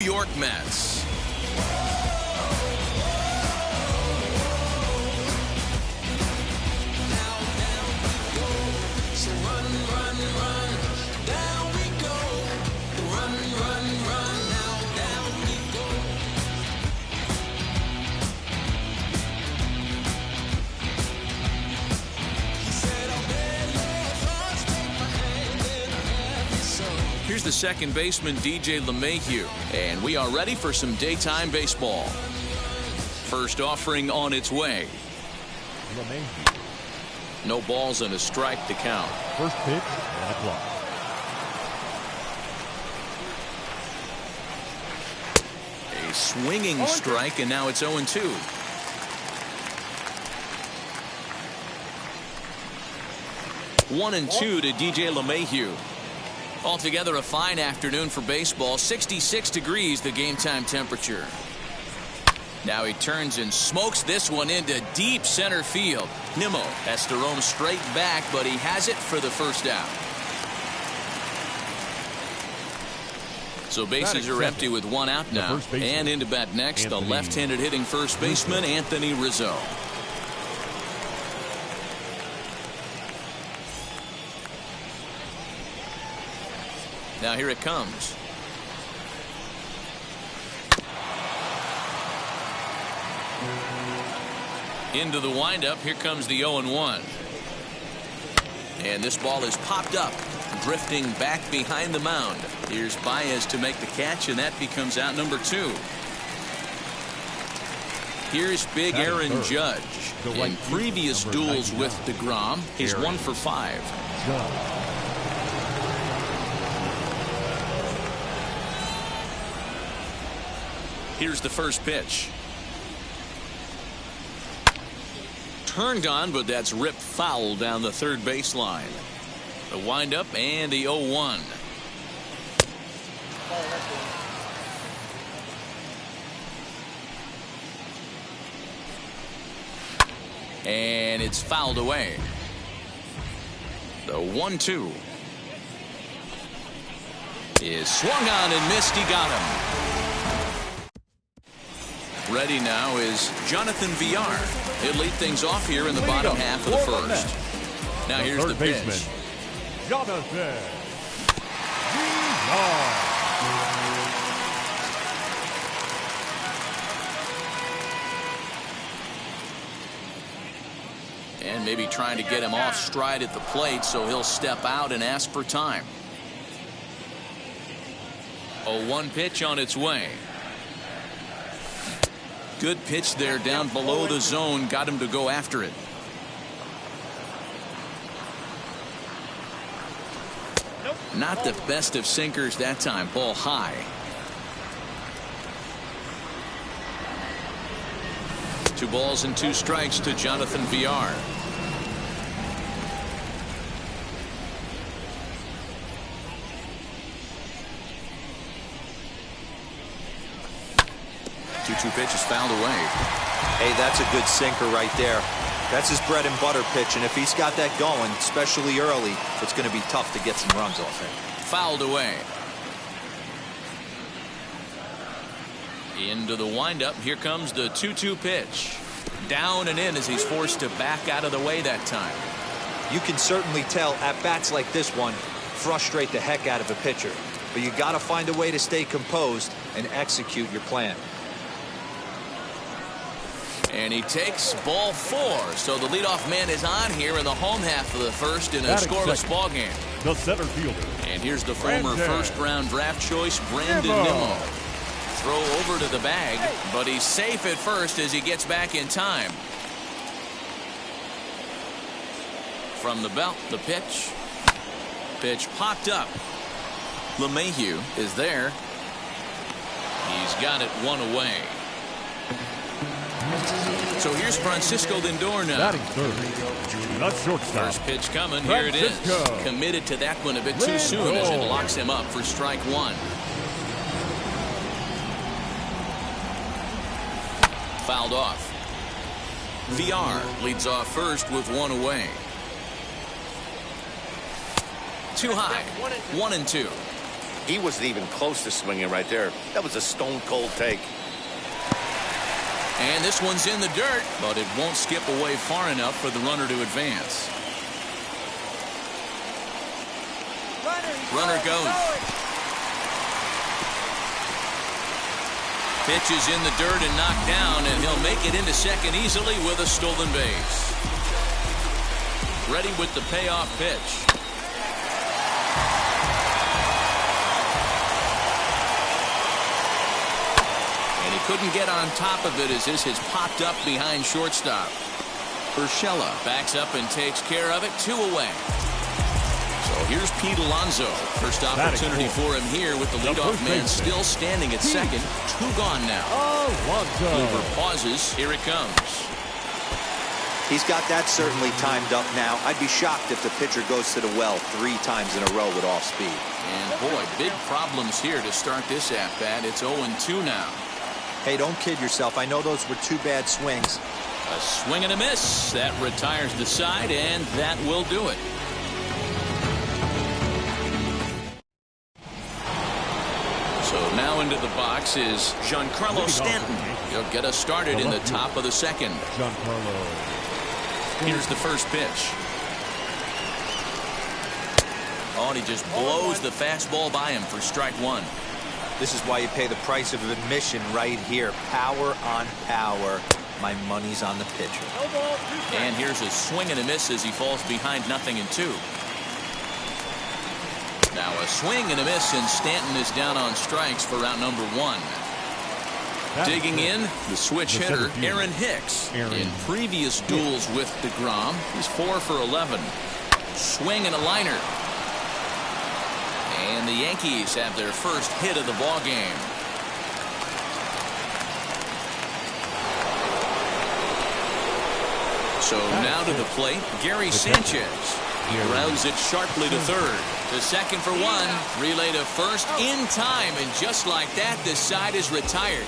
New York Mets. Here's the second baseman, DJ LeMahieu, and we are ready for some daytime baseball. First offering on its way. LeMahieu. No balls and a strike to count. First pitch and a clock. A swinging strike, and now it's 0-2. One and two to DJ LeMahieu. Altogether a fine afternoon for baseball. 66 degrees the game time temperature. Now he turns and smokes this one into deep center field. Nimmo has to roam straight back, but he has it for the first out. So bases are empty with one out now. And into bat next, the left-handed hitting first baseman, Anthony Rizzo. Now here it comes. Into the windup. Here comes the 0-1. And this ball is popped up, drifting back behind the mound. Here's Baez to make the catch, and that becomes out number 2. Here's big Aaron Judge. In previous duels with DeGrom, he's 1 for 5. Here's the first pitch. Turned on, but that's ripped foul down the third baseline. The windup and the 0-1. And it's fouled away. The 1-2 is swung on and missed. He got him. Ready now is Jonathan Villar. He'll lead things off here in the bottom half of the first. Now here's the pitch. Jonathan Villar. And maybe trying to get him off stride at the plate, so he'll step out and ask for time. 0-1 pitch on its way. Good pitch there down below the zone. Got him to go after it. Not the best of sinkers that time. Ball high. Two balls and two strikes to Jonathan Villar. Two pitches fouled away. Hey, that's a good sinker right there. That's his bread and butter pitch, and if he's got that going, especially early, it's going to be tough to get some runs off him. Fouled away. Into the windup. Here comes the 2-2 pitch. Down and in as he's forced to back out of the way that time. You can certainly tell at bats like this one frustrate the heck out of a pitcher, but you got to find a way to stay composed and execute your plan. And he takes ball 4. So the leadoff man is on here in the home half of the first in a scoreless ball game. The center fielder. And here's the former first-round draft choice, Brandon Nimmo. Throw over to the bag, but he's safe at first as he gets back in time. From the belt, the pitch. Pitch popped up. LeMahieu is there. He's got it one away. So here's Francisco Lindor now. Batting third. Not shortstop. First pitch coming. Here it is. Committed to that one a bit too soon as it locks him up for strike 1. Fouled off. Villar leads off first with 1 away. Too high. 1-2. He wasn't even close to swinging right there. That was a stone-cold take. And this one's in the dirt, but it won't skip away far enough for the runner to advance. Runner goes. Pitch is in the dirt and knocked down, and he'll make it into second easily with a stolen base. Ready with the payoff pitch. And he couldn't get on top of it as this has popped up behind shortstop. Urshela backs up and takes care of it. 2 away. So here's Pete Alonso. First opportunity for him here with the leadoff man still standing at second. 2 gone now. Kluber pauses. Here it comes. He's got that certainly timed up now. I'd be shocked if the pitcher goes to the well 3 times in a row with off speed. And boy, big problems here to start this at-bat. It's 0-2 now. Hey, don't kid yourself. I know those were 2 bad swings. A swing and a miss. That retires the side, and that will do it. So now into the box is Giancarlo Stanton. He'll get us started in the top of the second. Here's the first pitch. Oh, and he just blows the fastball by him for strike 1. This is why you pay the price of admission right here. Power on power. My money's on the pitcher. And here's a swing and a miss as he falls behind 0-2. Now a swing and a miss, and Stanton is down on strikes for round number 1. Digging in, the switch hitter, Aaron Hicks. In previous duels with DeGrom, he's 4 for 11. Swing and a liner. And the Yankees have their first hit of the ball game. So now to the plate, Gary Sanchez. He grounds it sharply to third. To second for 1. Relay to first in time. And just like that, this side is retired.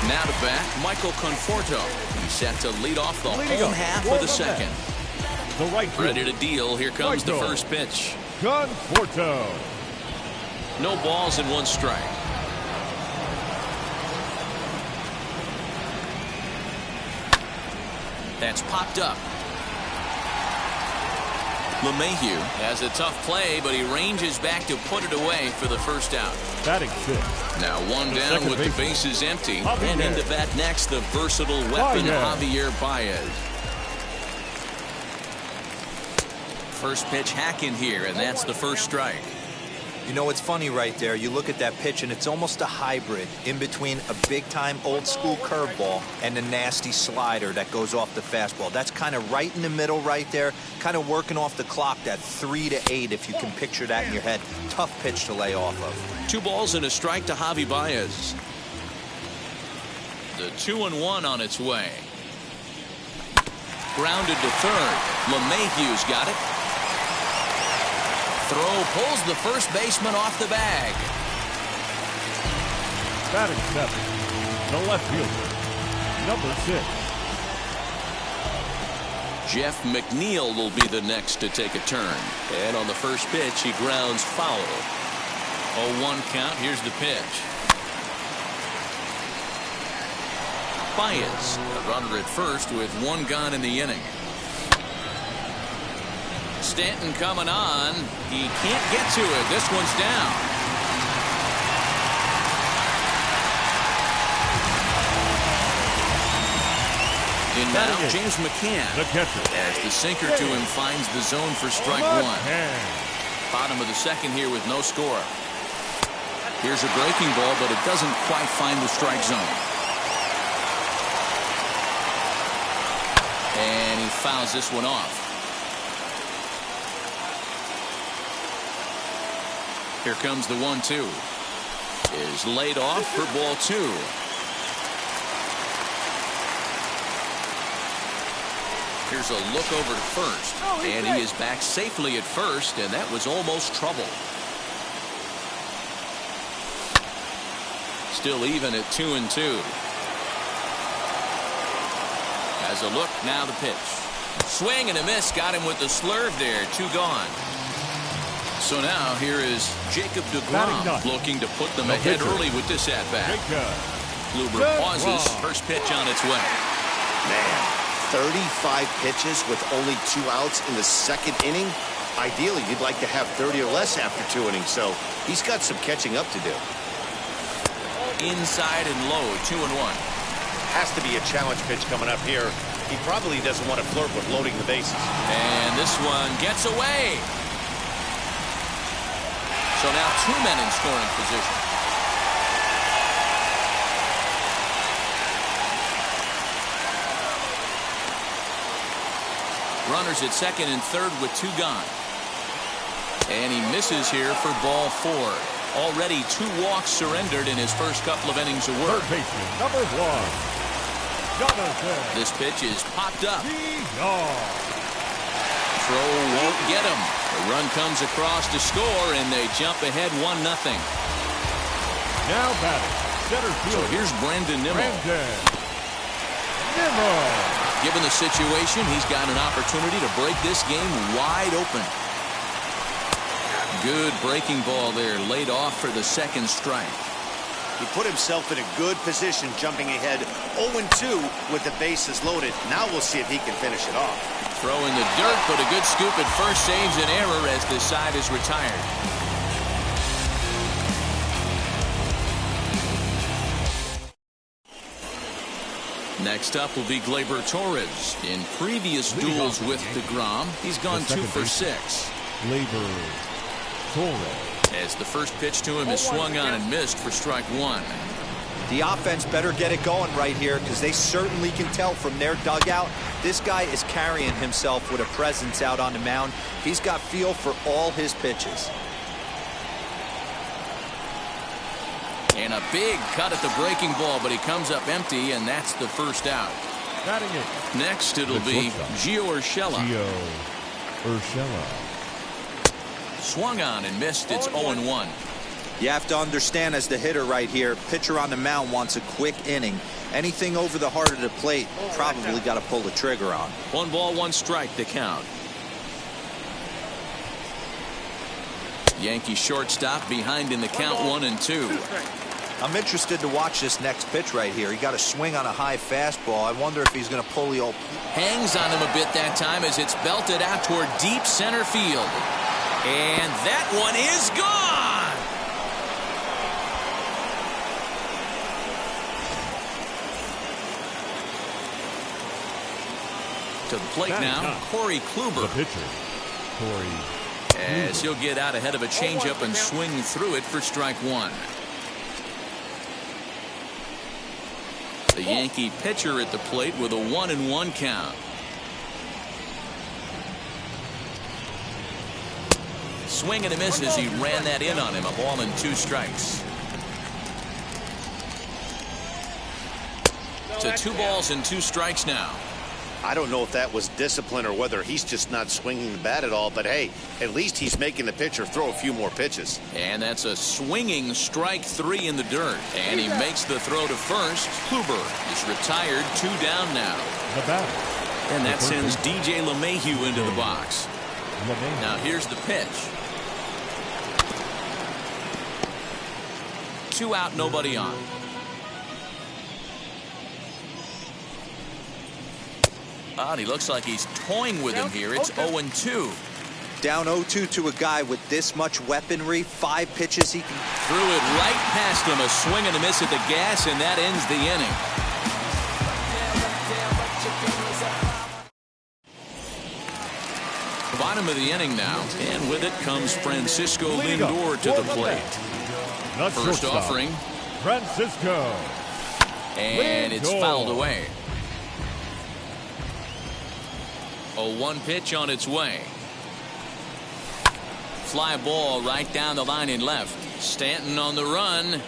Now to bat, Michael Conforto. He's set to lead off the home half of the second. Ready to deal. Here comes the first pitch. Conforto. No balls and 1 strike. That's popped up. LeMahieu has a tough play, but he ranges back to put it away for the first out. Batting 6. Now 1 down with the bases empty. And into bat next, the versatile weapon, Javier Baez. First pitch hack in here, and that's the first strike. You know, it's funny right there. You look at that pitch, and it's almost a hybrid in between a big-time old-school curveball and a nasty slider that goes off the fastball. That's kind of right in the middle right there, kind of working off the clock, that 3 to 8, if you can picture that in your head. Tough pitch to lay off of. 2 balls and a strike to Javi Baez. The 2-1 on its way. Grounded to third. LeMahieu's got it. Throw pulls the first baseman off the bag. Batting 7. The left fielder, number 6. Jeff McNeil will be the next to take a turn. And on the first pitch, he grounds foul. 0-1 count. Here's the pitch. Baez, a runner at first with 1 gone in the inning. Stanton coming on. He can't get to it. This one's down. In now, James McCann. The catcher. As the sinker to him finds the zone for strike 1. Bottom of the second here with no score. Here's a breaking ball, but it doesn't quite find the strike zone. And he fouls this one off. Here comes the 1-2. Is laid off for ball 2. Here's a look over to first. And he is back safely at first, and that was almost trouble. Still even at 2-2. As a look, now the pitch. Swing and a miss. Got him with the slurve there. 2 gone. So now here is Jacob deGrom looking to put them ahead early with this at-bat. Kluber pauses. First pitch on its way. Man, 35 pitches with only 2 outs in the second inning. Ideally, you'd like to have 30 or less after 2 innings, so he's got some catching up to do. Inside and low, 2-1. Has to be a challenge pitch coming up here. He probably doesn't want to flirt with loading the bases. And this one gets away. So now 2 men in scoring position. Runners at second and third with 2 gone. And he misses here for ball 4. Already 2 walks surrendered in his first couple of innings of work. Third baseman, number 1. Jonathan. This pitch is popped up. Throw won't get him. The run comes across to score, and they jump ahead 1-0. Now batting, center field. So here's Brandon Nimmo. Given the situation, he's got an opportunity to break this game wide open. Good breaking ball there, laid off for the second strike. He put himself in a good position, jumping ahead 0-2 with the bases loaded. Now we'll see if he can finish it off. Throw in the dirt, but a good scoop at first saves an error as this side is retired. Next up will be Gleyber Torres. In previous duels with deGrom, he's gone 2 for 6. Gleyber Torres. As the first pitch to him is swung on and missed for strike 1. The offense better get it going right here because they certainly can tell from their dugout. This guy is carrying himself with a presence out on the mound. He's got feel for all his pitches. And a big cut at the breaking ball, but he comes up empty, and that's the first out. Batting it. Next, it'll be Gio Urshela. Swung on and missed. It's 0-1. You have to understand as the hitter right here, pitcher on the mound wants a quick inning. Anything over the heart of the plate, probably got to pull the trigger on. 1 ball, 1 strike to count. Yankee shortstop behind in the count 1-2. I'm interested to watch this next pitch right here. He got a swing on a high fastball. I wonder if he's going to pull the old... Hangs on him a bit that time as it's belted out toward deep center field. And that one is gone. To the plate now, Corey Kluber. The pitcher, Corey. As he'll get out ahead of a changeup and swing through it for strike 1. The Yankee pitcher at the plate with a 1-1 count. Swing and a miss as he ran that in on him. A ball and 2 strikes. To 2 balls and 2 strikes now. I don't know if that was discipline or whether he's just not swinging the bat at all, but hey, at least he's making the pitcher throw a few more pitches. And that's a swinging strike 3 in the dirt. And he makes the throw to first. Kluber is retired, 2 down now. The batter. And that sends DJ LeMahieu into the box. Now here's the pitch. 2 out, nobody on. He looks like he's toying with him here. It's 0-2. Down 0-2 to a guy with this much weaponry. 5 pitches he can... Threw it right past him. A swing and a miss at the gas, and that ends the inning. Bottom of the inning now. And with it comes Francisco Lindor to the plate. First offering. Francisco. And it's fouled away. A 1 pitch on its way. Fly ball right down the line in left. Stanton on the run.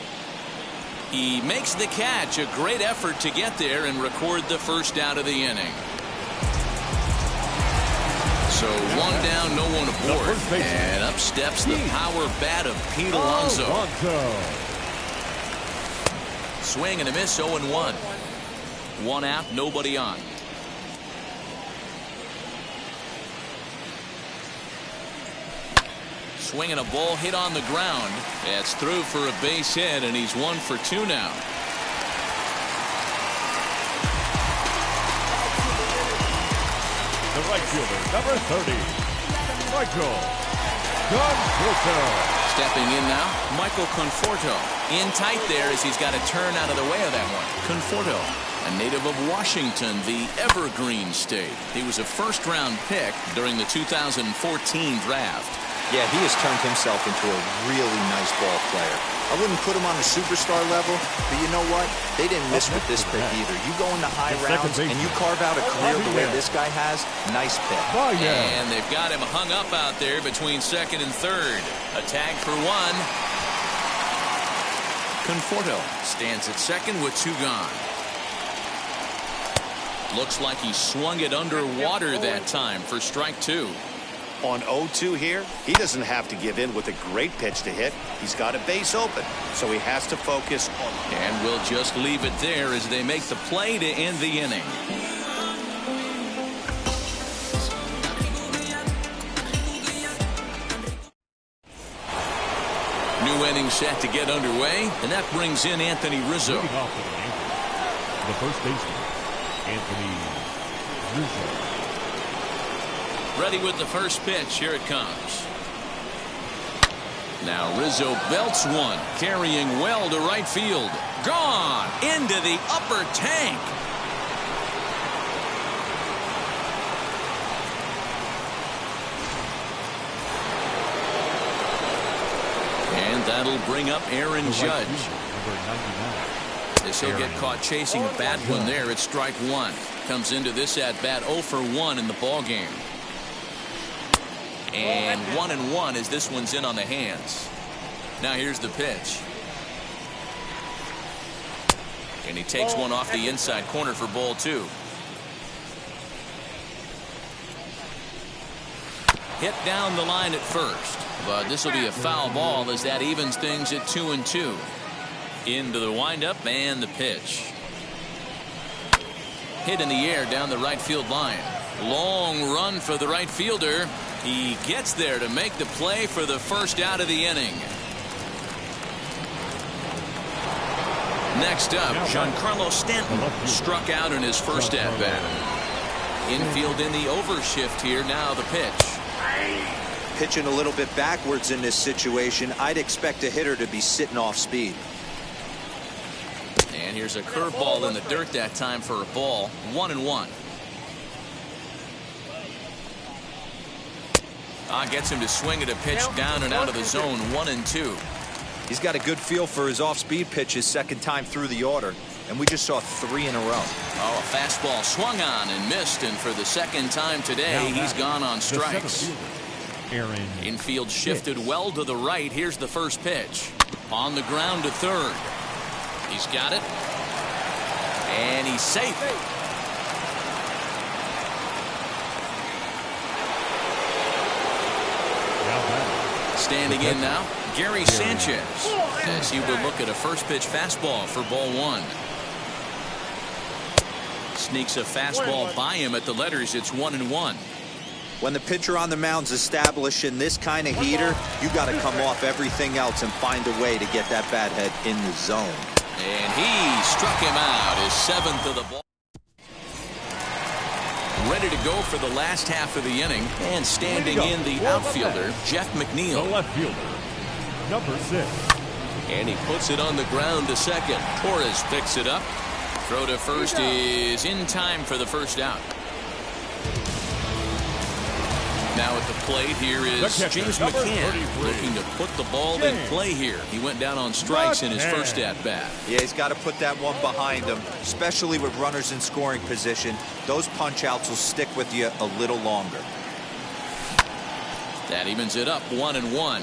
He makes the catch. A great effort to get there and record the first out of the inning. So 1 down, no one aboard. And up steps the power bat of Pete Alonso. Swing and a miss, 0-1. 1 out, nobody on. swinging a ball hit on the ground. It's through for a base hit, and he's 1 for 2 now. The right fielder, number 30, Michael Conforto. Stepping in now, Michael Conforto. In tight there as he's got to turn out of the way of that one. Conforto, a native of Washington, the Evergreen State. He was a first-round pick during the 2014 draft. Yeah, he has turned himself into a really nice ball player. I wouldn't put him on the superstar level, but you know what? They didn't miss with this pick either. You go into high rounds and you carve out a career the way this guy has, nice pick. And they've got him hung up out there between second and third. A tag for 1. Conforto stands at second with 2 gone. Looks like he swung it underwater that time for strike 2. On 0-2 here, he doesn't have to give in with a great pitch to hit. He's got a base open, so he has to focus on. And we'll just leave it there as they make the play to end the inning. New inning set to get underway, and that brings in Anthony Rizzo. Leading off for the Yankees, the first baseman, Anthony Rizzo. Ready with the first pitch. Here it comes. Now Rizzo belts one, carrying well to right field. Gone into the upper tank. And that'll bring up Aaron Judge. As he'll get caught chasing a bad one there at strike 1. Comes into this at bat 0 for 1 in the ball game. And 1-1 as this one's in on the hands. Now here's the pitch. And he takes one off the inside corner for ball 2. Hit down the line at first. But this will be a foul ball as that evens things at 2-2. Into the windup and the pitch. Hit in the air down the right field line. Long run for the right fielder. He gets there to make the play for the first out of the inning. Next up, Giancarlo Stanton struck out in his first at-bat. Infield in the overshift here. Now the pitch. Pitching a little bit backwards in this situation. I'd expect a hitter to be sitting off speed. And here's a curveball in the dirt that time for a ball. 1-1. Gets him to swing at a pitch down and out of the zone. 1-2. He's got a good feel for his off-speed pitches second time through the order. And we just saw 3 in a row. Oh, a fastball swung on and missed. And for the second time today, he's gone on strikes. Infield shifted well to the right. Here's the first pitch. On the ground to third. He's got it. And he's safe. Standing in now, Gary Sanchez, as he will look at a first pitch fastball for ball 1. Sneaks a fastball by him at the letters. It's 1-1. When the pitcher on the mound's establishing this kind of heater, you got to come off everything else and find a way to get that bat head in the zone. And he struck him out, his 7th of the ball. Ready to go for the last half of the inning, and standing in the outfielder, Jeff McNeil. The left fielder, number 6. And he puts it on the ground to second. Torres picks it up. Throw to first is in time for the first out. Now at the plate here is James McCann, looking to put the ball in play here. He went down on strikes in his first at-bat. Yeah, he's got to put that one behind him, especially with runners in scoring position. Those punch-outs will stick with you a little longer. That evens it up 1-1.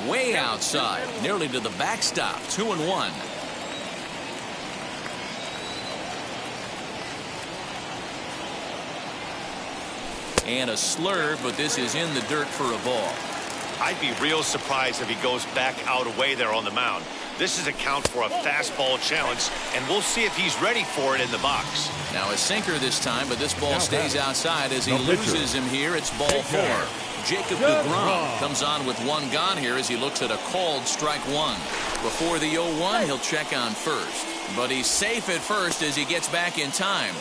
Way outside, nearly to the backstop. 2-1. And a slurve, but this is in the dirt for a ball. I'd be real surprised if he goes back out away there on the mound. This is a count for a fastball challenge, and we'll see if he's ready for it in the box. Now a sinker this time, but this ball stays outside as he loses him here. It's ball 4. Jacob deGrom comes on with one gone here as he looks at a called strike one. Before the 0-1, he'll check on first. But he's safe at first as he gets back in time.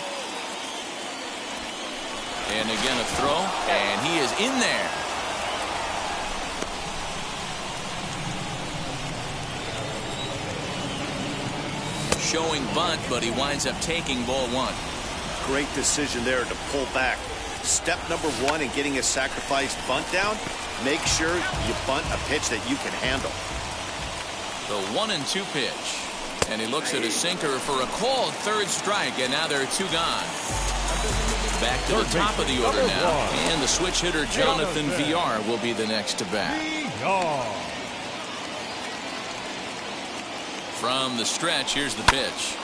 And again a throw, and he is in there. Showing bunt, but he winds up taking ball 1. Great decision there to pull back. Step number 1 in getting a sacrifice bunt down, make sure you bunt a pitch that you can handle. The 1-2 pitch. And he looks at a sinker for a called third strike, and now there are 2 gone. Back to the top of the order now. And the switch hitter Jonathan Villar will be the next to bat. From the stretch, here's the pitch.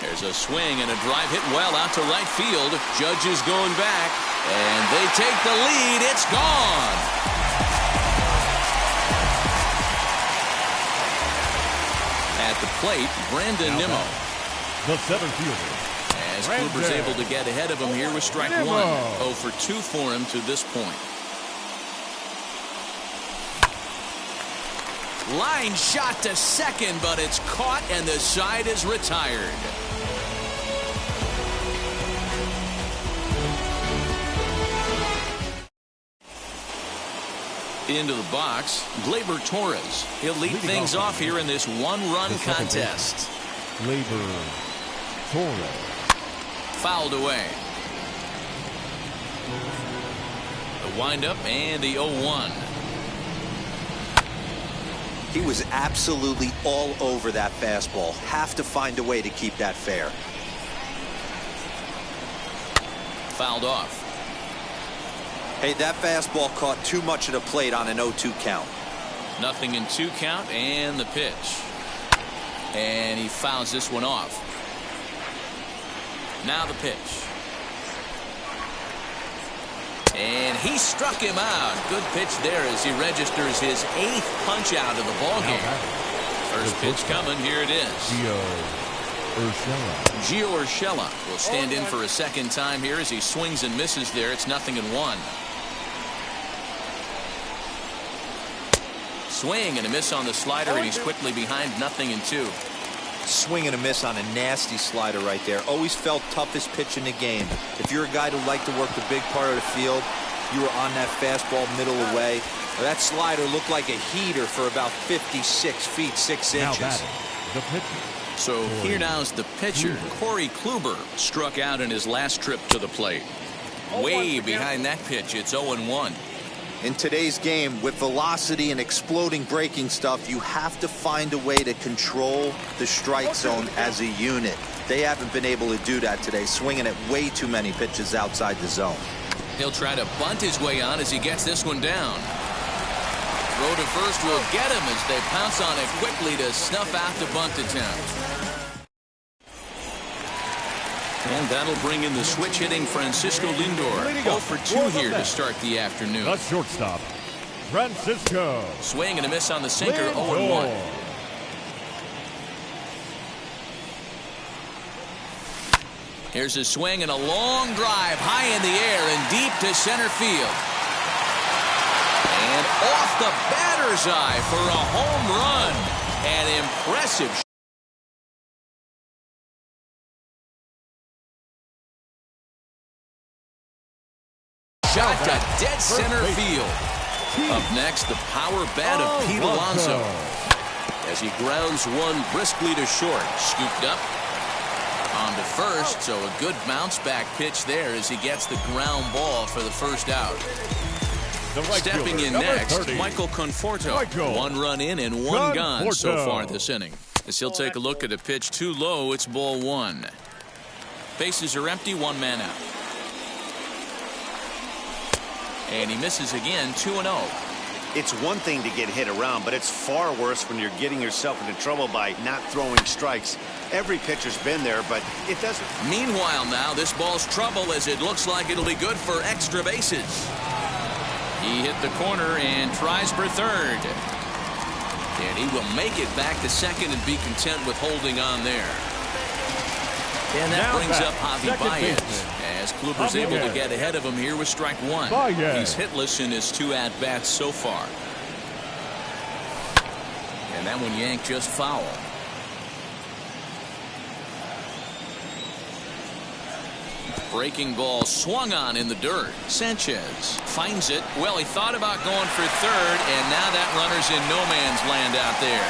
There's a swing and a drive hit well out to right field. Judge is going back, and they take the lead. It's gone. At the plate, Brandon Nimmo. The center fielder. As Kluber's able to get ahead of him here with strike 1. 0 for 2 for him to this point. Line shot to second, but it's caught and the side is retired. Into the box, Gleyber Torres. He'll lead things off here in this one-run contest. Gleyber Torres. Fouled away. The windup and the 0-1. He was absolutely all over that fastball. Have to find a way to keep that fair. Fouled off. Hey, that fastball caught too much of the plate on an 0-2 count. 0-2 count and the pitch. And he fouls this one off. Now the pitch. And he struck him out. Good pitch there as he registers his 8th punch out of the ball game. First pitch coming. Here it is. Gio Urshela will stand in for a second time here as he swings and misses there. It's 0-1. Swing and a miss on the slider, and he's quickly behind 0-2. Swing and a miss on a nasty slider right there. Always felt toughest pitch in the game. If you're a guy who liked to work the big part of the field, you were on that fastball middle away. That slider looked like a heater for about 56 feet 6 inches. The pitcher. So here now's the pitcher. Corey Kluber struck out in his last trip to the plate. Way behind that pitch. It's 0-1. In today's game, with velocity and exploding breaking stuff, you have to find a way to control the strike zone as a unit. They haven't been able to do that today, swinging at way too many pitches outside the zone. He'll try to bunt his way on as he gets this one down. Throw to first will get him as they pounce on it quickly to snuff out the bunt attempt. And that'll bring in the switch-hitting Francisco Lindor. 0 for 2 here to start the afternoon. The shortstop, Francisco. Swing and a miss on the sinker, 0-1. Here's a swing and a long drive high in the air and deep to center field. And off the batter's eye for a home run. An impressive shot to dead center field. Up next, the power bat of Pete Alonso. As he grounds one briskly to short. Scooped up. On to first, so a good bounce back pitch there as he gets the ground ball for the first out. Stepping in next, 30. Michael Conforto. 1 run in and 1 gone so far this inning. As he'll take a look at a pitch too low, it's ball 1. Bases are empty, 1 man out. And he misses again, 2-0. It's one thing to get hit around, but it's far worse when you're getting yourself into trouble by not throwing strikes. Every pitcher's been there, but it doesn't. Meanwhile now, this ball's trouble as it looks like it'll be good for extra bases. He hit the corner and tries for third. And he will make it back to second and be content with holding on there. And that brings up Javi Baez as Kluber's able to get ahead of him here with strike one. He's hitless in his 2 at-bats so far. And that one yanked just foul. Breaking ball swung on in the dirt. Sanchez finds it. Well, he thought about going for third, and now that runner's in no man's land out there.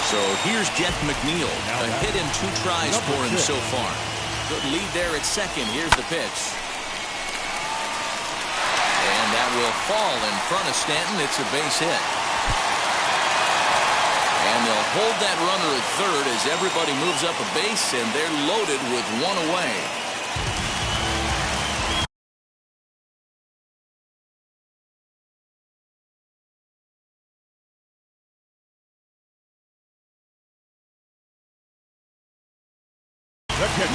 So here's Jeff McNeil. A hit in 2 tries for him so far. Good lead there at second. Here's the pitch. And that will fall in front of Stanton. It's a base hit. And they'll hold that runner at third as everybody moves up a base, and they're loaded with 1 away.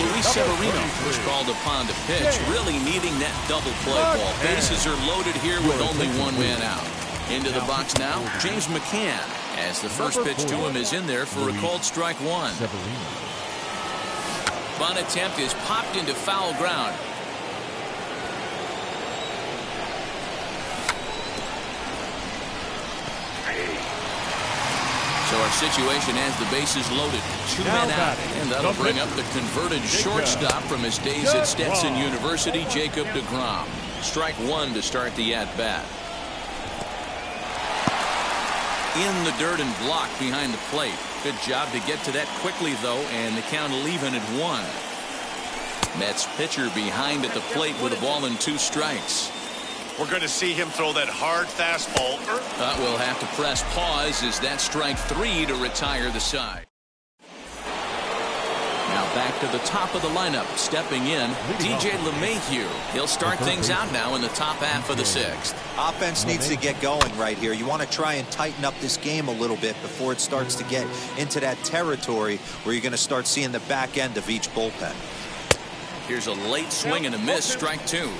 Luis Severino was called upon to pitch, really needing that double play ball. Bases are loaded here with only 1 man out. Into the box now, James McCann, as the first pitch to him is in there for a called strike one. Bunt attempt is popped into foul ground. So our situation has the bases loaded. 2 men out. And that'll bring up the converted shortstop from his days at Stetson University, Jacob deGrom. Strike one to start the at-bat. In the dirt and blocked behind the plate. Good job to get to that quickly, though, and the count will even at 1. Mets pitcher behind at the plate with a ball and 2 strikes. We're going to see him throw that hard fastball. We'll have to press pause as that strike 3 to retire the side. Now back to the top of the lineup. Stepping in, DJ LeMahieu. He'll start things out now in the top half of the 6th. Offense needs to get going right here. You want to try and tighten up this game a little bit before it starts to get into that territory where you're going to start seeing the back end of each bullpen. Here's a late swing and a miss. Strike 2.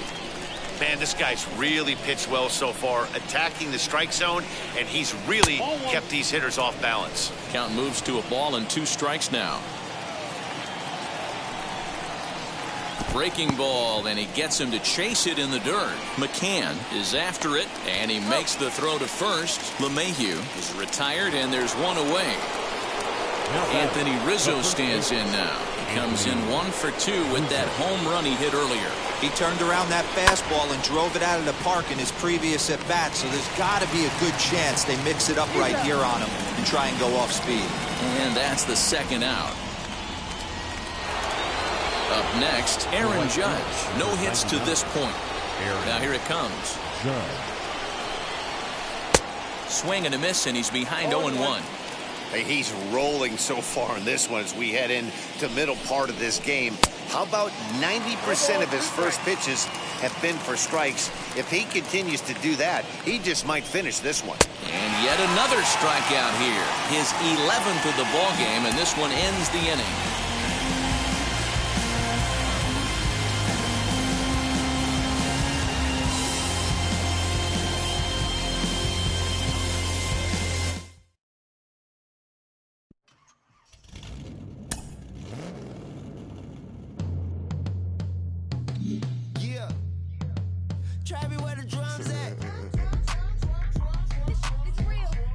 Man, this guy's really pitched well so far, attacking the strike zone, and he's really kept these hitters off balance. Count moves to a ball and 2 strikes now. Breaking ball, and he gets him to chase it in the dirt. McCann is after it, and he makes the throw to first. LeMahieu is retired, and there's 1 away. Anthony Rizzo stands in now. He comes in 1 for 2 with that home run he hit earlier. He turned around that fastball and drove it out of the park in his previous at-bat, so there's got to be a good chance they mix it up right here on him and try and go off speed. And that's the 2nd out. Up next, Aaron Judge. No hits to this point. Now here it comes. Swing and a miss, and he's behind 0-1. He's rolling so far in this one as we head into middle part of this game. How about 90% of his first pitches have been for strikes? If he continues to do that, he just might finish this one. And yet another strikeout here. His 11th of the ball game, and this one ends the inning.